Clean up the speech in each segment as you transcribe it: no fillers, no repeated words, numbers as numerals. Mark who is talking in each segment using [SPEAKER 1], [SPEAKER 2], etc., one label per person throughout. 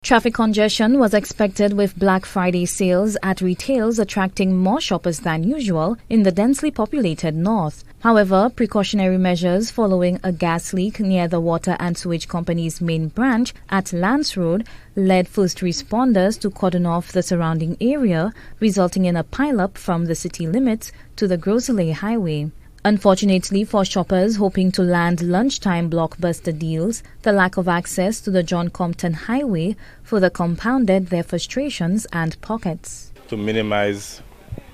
[SPEAKER 1] Traffic congestion was expected with Black Friday sales at retails attracting more shoppers than usual in the densely populated north. However, precautionary measures following a gas leak near the Water and Sewage Company's main branch at Lance Road led first responders to cordon off the surrounding area, resulting in a pileup from the city limits to the Groseley Highway. Unfortunately for shoppers hoping to land lunchtime blockbuster deals, the lack of access to the John Compton highway further compounded their frustrations and pockets.
[SPEAKER 2] To minimize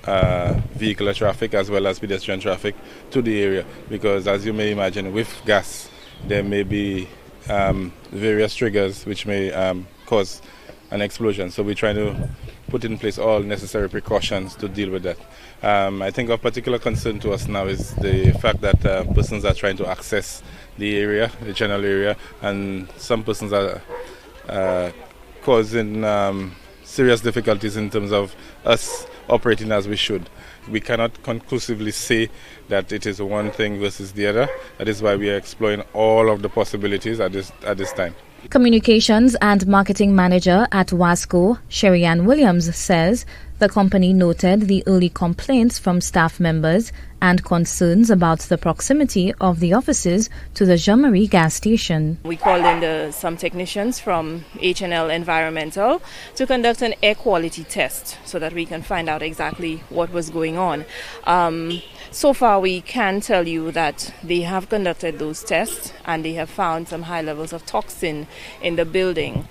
[SPEAKER 2] vehicular traffic as well as pedestrian traffic to the area, because as you may imagine, with gas there may be various triggers which may cause an explosion. So we're trying to put in place all necessary precautions to deal with that. I think of particular concern to us now is the fact that persons are trying to access the area, the general area, and some persons are causing serious difficulties in terms of us operating as we should. We cannot conclusively say that it is one thing versus the other. That is why we are exploring all of the possibilities at this time.
[SPEAKER 1] Communications and Marketing Manager at Wasco, Sherry-Ann Williams, says the company noted the early complaints from staff members and concerns about the proximity of the offices to the Jean-Marie gas station.
[SPEAKER 3] We called in some technicians from H&L Environmental to conduct an air quality test so that we can find out exactly what was going on. So far, we can tell you that they have conducted those tests and they have found some high levels of toxin in the building.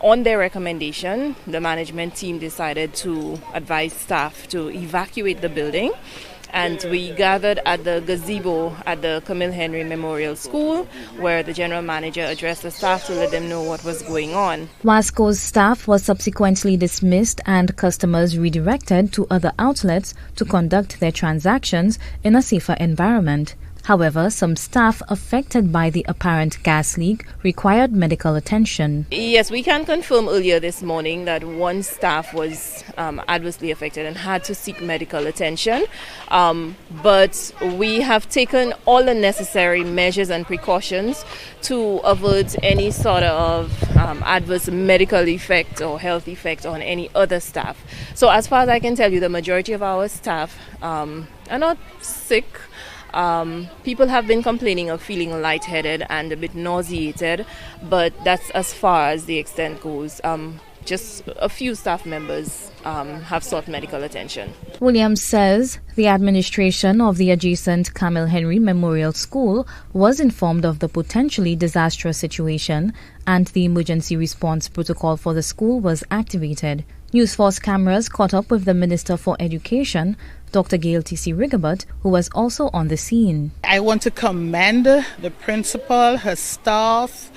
[SPEAKER 3] On their recommendation, the management team decided to advise staff to evacuate the building, and we gathered at the gazebo at the Camille Henry Memorial School, where the general manager addressed the staff to let them know what was going on.
[SPEAKER 1] Wasco's staff was subsequently dismissed and customers redirected to other outlets to conduct their transactions in a safer environment. However, some staff affected by the apparent gas leak required medical attention.
[SPEAKER 3] Yes, we can confirm earlier this morning that one staff was adversely affected and had to seek medical attention. But we have taken all the necessary measures and precautions to avert any sort of adverse medical effect or health effect on any other staff. So as far as I can tell you, the majority of our staff are not sick. People have been complaining of feeling lightheaded and a bit nauseated, but that's as far as the extent goes. Just a few staff members have sought medical attention.
[SPEAKER 1] Williams says the administration of the adjacent Camille Henry Memorial School was informed of the potentially disastrous situation and the emergency response protocol for the school was activated. News Force cameras caught up with the Minister for Education, Dr. Gail T.C. Rigobert, who was also on the scene.
[SPEAKER 4] I want to commend the principal, her staff,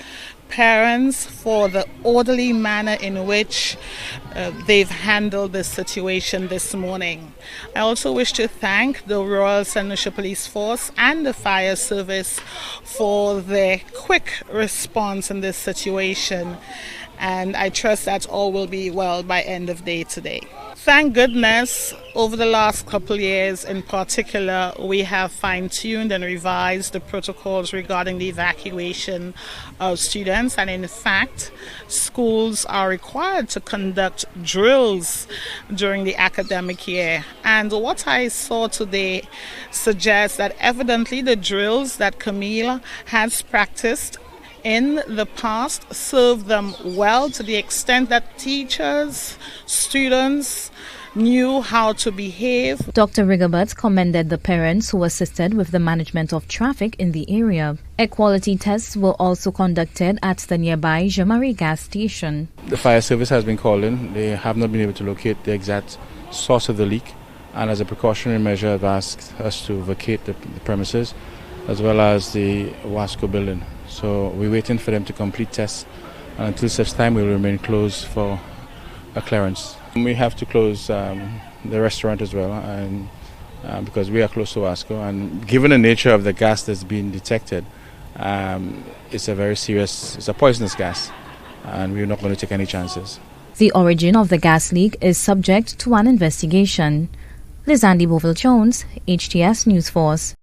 [SPEAKER 4] parents for the orderly manner in which they've handled this situation this morning. I also wish to thank the Royal St. Lucia Police Force and the Fire Service for their quick response in this situation. And I trust that all will be well by end of day today. Thank goodness, over the last couple of years in particular, we have fine-tuned and revised the protocols regarding the evacuation of students. And in fact, schools are required to conduct drills during the academic year. And what I saw today suggests that evidently the drills that Camille has practiced in the past served them well to the extent that teachers, students knew how to behave.
[SPEAKER 1] Dr. Rigobert commended the parents who assisted with the management of traffic in the area. Air quality tests were also conducted at the nearby Jean-Marie gas station.
[SPEAKER 5] The fire service has been called in. They have not been able to locate the exact source of the leak, and as a precautionary measure have asked us to vacate the premises as well as the Wasco building. So we're waiting for them to complete tests, and until such time we will remain closed for a clearance. We have to close the restaurant as well, and because we are close to Wasco, and given the nature of the gas that's been detected, it's a poisonous gas, and we're not going to take any chances.
[SPEAKER 1] The origin of the gas leak is subject to an investigation. Lizandy Boville-Jones, HTS News Force.